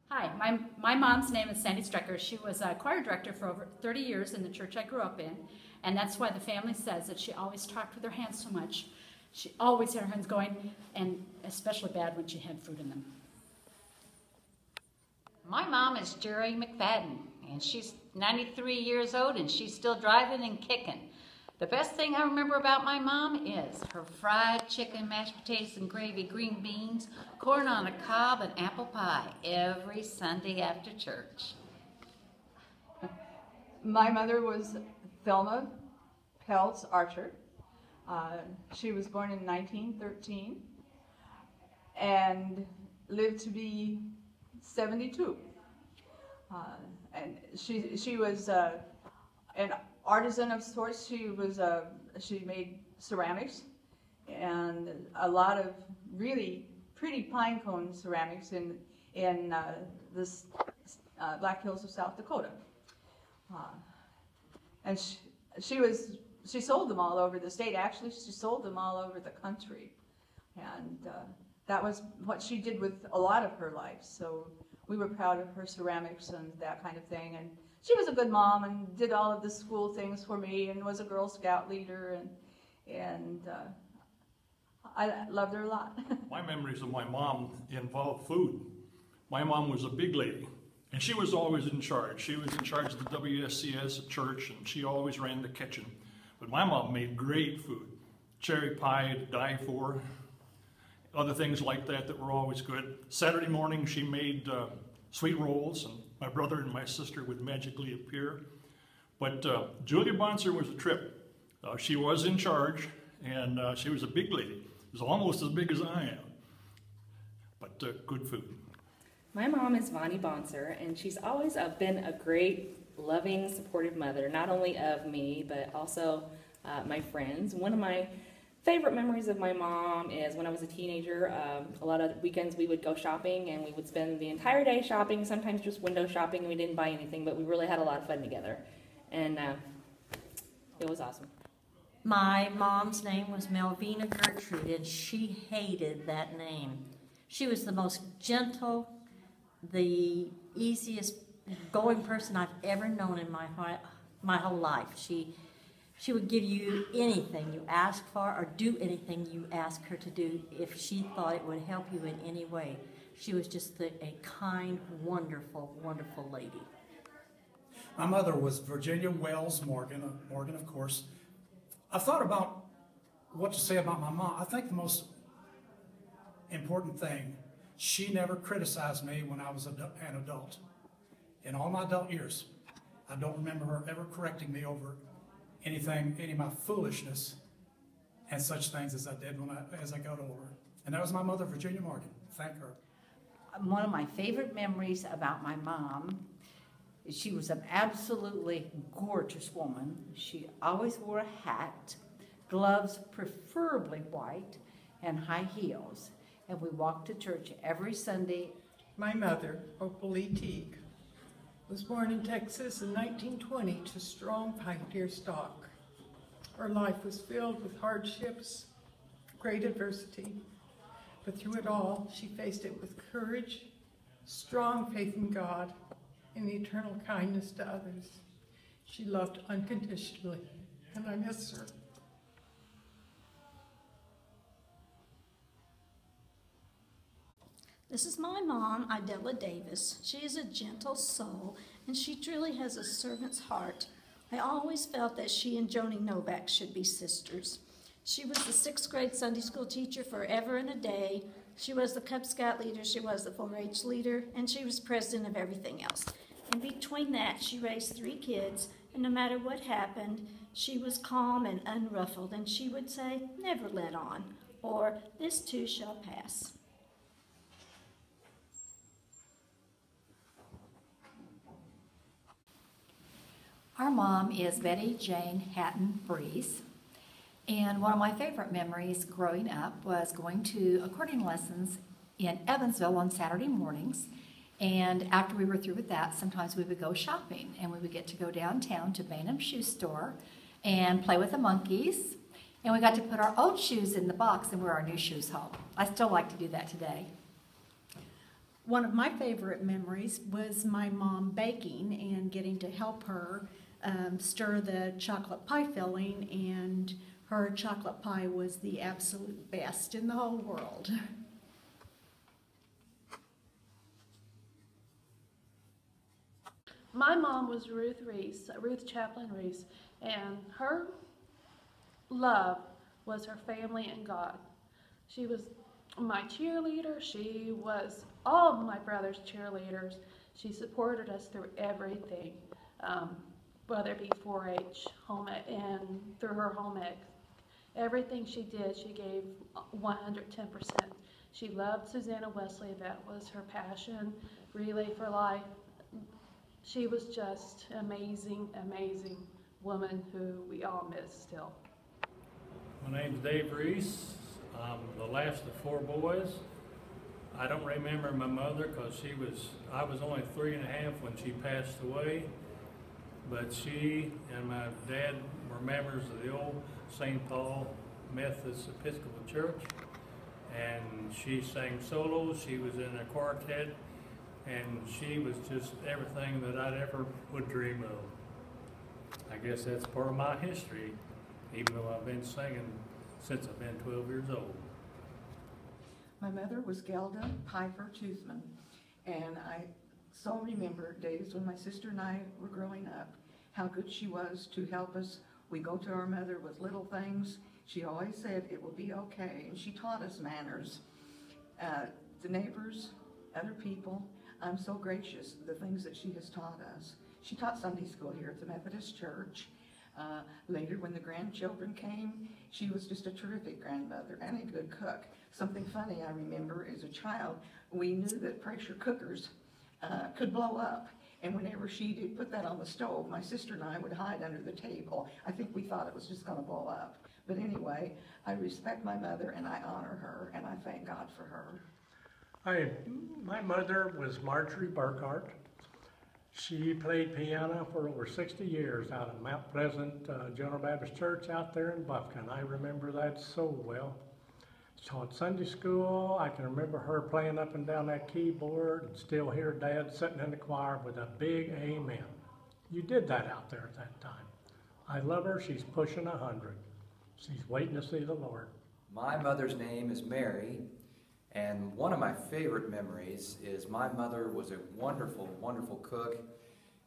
Hi, my mom's name is Sandy Strecker. She was a choir director for over 30 years in the church I grew up in, and that's why the family says that she always talked with her hands so much. She always had her hands going, and especially bad when she had food in them. My mom is Jerry McFadden, and she's 93 years old, and she's still driving and kicking. The best thing I remember about my mom is her fried chicken, mashed potatoes and gravy, green beans, corn on a cob, and apple pie every Sunday after church. My mother was Thelma Peltz Archer. She was born in 1913 and lived to be 72. And she was an artisan of sorts. She made ceramics and a lot of really pretty pine cone ceramics in the Black Hills of South Dakota. And she sold them all over the state. Actually, she sold them all over the country, and that was what she did with a lot of her life. So we were proud of her ceramics and that kind of thing. And she was a good mom and did all of the school things for me and was a Girl Scout leader, and I loved her a lot. My memories of my mom involve food. My mom was a big lady, and she was always in charge. She was in charge of the WSCS at church, and she always ran the kitchen. But my mom made great food. Cherry pie to die for, other things like that were always good. Saturday morning she made sweet rolls, and my brother and my sister would magically appear. But Julia Bonser was a trip. She was in charge, and she was a big lady. She was almost as big as I am, but good food. My mom is Vonnie Bonser, and she's always been a great, loving, supportive mother, not only of me, but also my friends. One of my favorite memories of my mom is when I was a teenager. A lot of weekends we would go shopping, and we would spend the entire day shopping, sometimes just window shopping, and we didn't buy anything, but we really had a lot of fun together, and it was awesome. My mom's name was Melvina Gertrude, and she hated that name. She was the most gentle, the easiest going person I've ever known in my whole life. She would give you anything you asked for or do anything you asked her to do if she thought it would help you in any way. She was just a kind, wonderful, wonderful lady. My mother was Virginia Wells Morgan, of course. I thought about what to say about my mom. I think the most important thing, she never criticized me when I was an adult. In all my adult years, I don't remember her ever correcting me over any of my foolishness and such things as I did as I got older. And that was my mother, Virginia Morgan. Thank her. One of my favorite memories about my mom, she was an absolutely gorgeous woman. She always wore a hat, gloves preferably white, and high heels. And we walked to church every Sunday. My mother, Opal E. Teague, was born in Texas in 1920 to strong pioneer stock. Her life was filled with hardships, great adversity, but through it all, she faced it with courage, strong faith in God, and the eternal kindness to others. She loved unconditionally, and I miss her. This is my mom, Idella Davis. She is a gentle soul, and she truly has a servant's heart. I always felt that she and Joni Novak should be sisters. She was the 6th grade Sunday school teacher forever and a day. She was the Cub Scout leader, she was the 4-H leader, and she was president of everything else. In between that, she raised 3 kids, and no matter what happened, she was calm and unruffled, and she would say, "Never let on," or "This too shall pass." Our mom is Betty Jane Hatton Breeze, and one of my favorite memories growing up was going to accordion lessons in Evansville on Saturday mornings, and after we were through with that, sometimes we would go shopping, and we would get to go downtown to Bainham Shoe Store and play with the monkeys, and we got to put our old shoes in the box and wear our new shoes home. I still like to do that today. One of my favorite memories was my mom baking and getting to help her stir the chocolate pie filling, and her chocolate pie was the absolute best in the whole world. My mom was Ruth Reese, Ruth Chaplin Reese, and her love was her family and God. She was my cheerleader. She was all of my brother's cheerleaders. She supported us through everything, whether it be 4-H, home ec, and through her home ec. Everything she did, she gave 110%. She loved Susanna Wesley. That was her passion. Relay for Life. She was just an amazing, amazing woman who we all miss still. My name's Dave Reese. I'm the last of 4 boys. I don't remember my mother because I was only 3 and a half when she passed away. But she and my dad were members of the old St. Paul Methodist Episcopal Church. And she sang solos, she was in a quartet, and she was just everything that I'd ever would dream of. I guess that's part of my history, even though I've been singing since I've been 12 years old. My mother was Gelda Piper Toothman, and I so remember days when my sister and I were growing up, how good she was to help us. We go to our mother with little things. She always said it will be okay, and she taught us manners. The neighbors, other people, I'm so gracious the things that she has taught us. She taught Sunday school here at the Methodist Church. Later, when the grandchildren came, she was just a terrific grandmother and a good cook. Something funny I remember as a child, we knew that pressure cookers could blow up. And whenever she did put that on the stove, my sister and I would hide under the table. I think we thought it was just going to blow up. But anyway, I respect my mother and I honor her, and I thank God for her. My mother was Marjorie Burkhart. She played piano for over 60 years out of Mount Pleasant General Baptist Church out there in Buffkin. I remember that so well. She taught Sunday school. I can remember her playing up and down that keyboard and still hear Dad sitting in the choir with a big amen. You did that out there at that time. I love her. She's pushing 100. She's waiting to see the Lord. My mother's name is Mary, and one of my favorite memories is my mother was a wonderful, wonderful cook,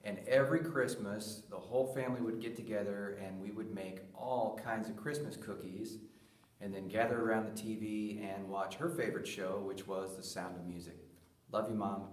and every Christmas the whole family would get together and we would make all kinds of Christmas cookies and then gather around the TV and watch her favorite show, which was The Sound of Music. Love you, Mom.